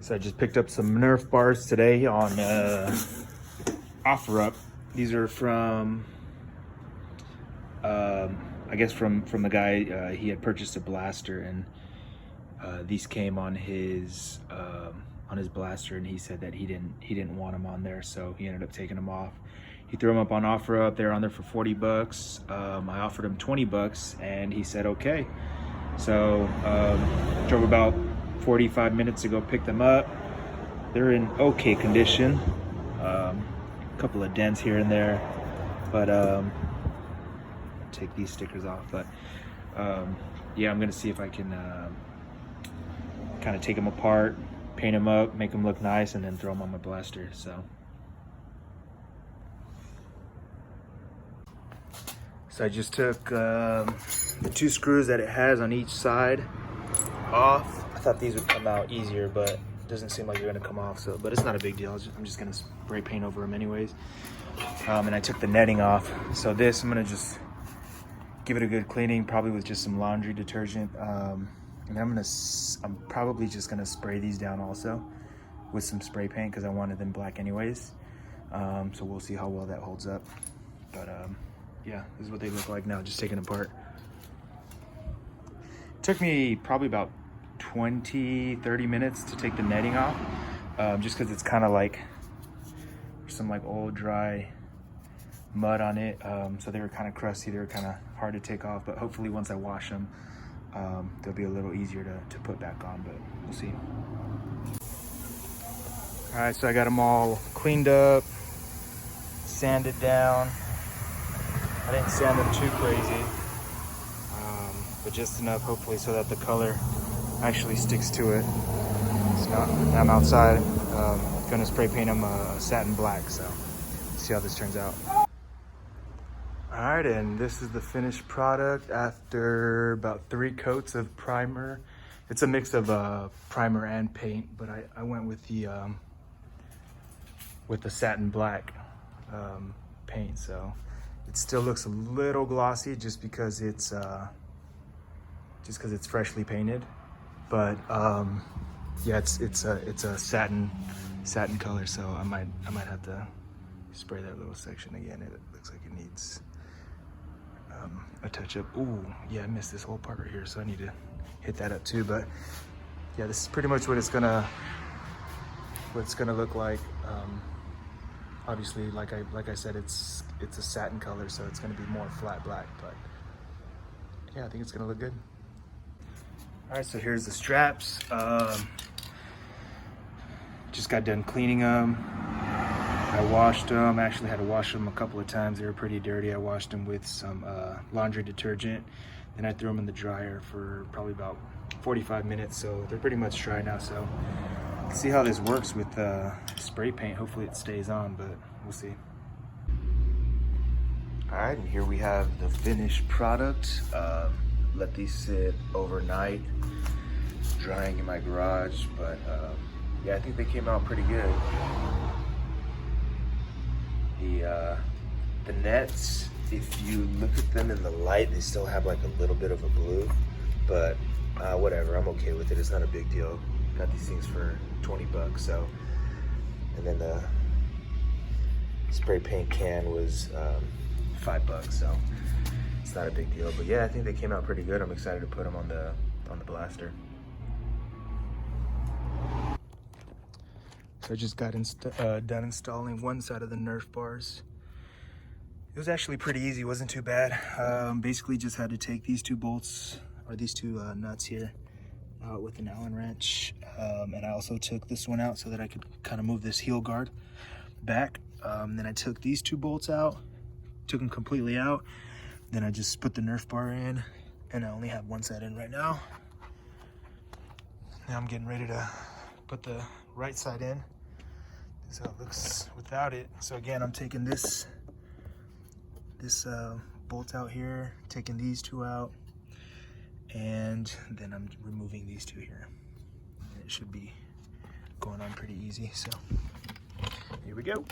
So I just picked up some Nerf bars today on OfferUp. These are from, I guess from the guy. He had purchased a blaster, and these came on his blaster, and he said that he didn't want them on there, so he ended up taking them off. He threw them up on OfferUp. They're on there for 40 bucks. I offered him 20 bucks, and he said okay. So drove about 45 minutes to go pick them up. They're in okay condition. A couple of dents here and there, but take these stickers off. But yeah, I'm gonna see if I can kind of take them apart, paint them up, make them look nice, and then throw them on my blaster. So I just took the 2 screws that it has on each side off. I thought these would come out easier, but it doesn't seem like they're gonna come off. But it's not a big deal. I'm just gonna spray paint over them anyways. And I took the netting off. So this, I'm gonna just give it a good cleaning, probably with just some laundry detergent. And I'm probably just gonna spray these down also with some spray paint because I wanted them black anyways. So we'll see how well that holds up. But yeah, this is what they look like now, just taken apart. It took me probably about 20-30 minutes to take the netting off, just because it's kind of like some like old dry mud on it. So they were kind of crusty, they were kind of hard to take off, but hopefully once I wash them, they'll be a little easier to put back on, but we'll see. All right, so I got them all cleaned up, sanded down. I didn't sand them too crazy, but just enough hopefully so that the color actually sticks to it. It's not, I'm outside, gonna spray paint them satin black, so see how this turns out. All right, and this is the finished product after about 3 coats of primer. It's a mix of primer and paint, but I went with the satin black paint, so it still looks a little glossy just because it's freshly painted. But yeah, it's a satin color, so I might have to spray that little section again. It looks like it needs a touch up. Ooh, yeah, I missed this whole part right here, so I need to hit that up too. But yeah, this is pretty much what it's gonna look like. Obviously, like I said, it's a satin color, so it's gonna be more flat black, but yeah, I think it's gonna look good. All right, so here's the straps. Just got done cleaning them. I washed them. I actually had to wash them a couple of times. They were pretty dirty. I washed them with some laundry detergent. Then I threw them in the dryer for probably about 45 minutes. So they're pretty much dry now. So let's see how this works with spray paint. Hopefully it stays on, but we'll see. All right, and here we have the finished product. Let these sit overnight, drying in my garage, but yeah, I think they came out pretty good. The nets, if you look at them in the light, they still have like a little bit of a blue, but whatever, I'm okay with it. It's not a big deal. Got these things for 20 bucks, so. And then the spray paint can was 5 bucks, so it's not a big deal. But yeah, I think they came out pretty good. I'm excited to put them on the blaster. So I just got done installing one side of the Nerf bars. It was actually pretty easy, it wasn't too bad. Basically just had to take these 2 bolts, or these 2 nuts here, out with an Allen wrench. And I also took this one out so that I could kind of move this heel guard back. Then I took these 2 bolts out, took them completely out. Then I just put the Nerf bar in, and I only have one side in right now. Now I'm getting ready to put the right side in. This is how it looks without it. So again, I'm taking this bolt out here, taking these 2 out, and then I'm removing these 2 here. And it should be going on pretty easy, so here we go.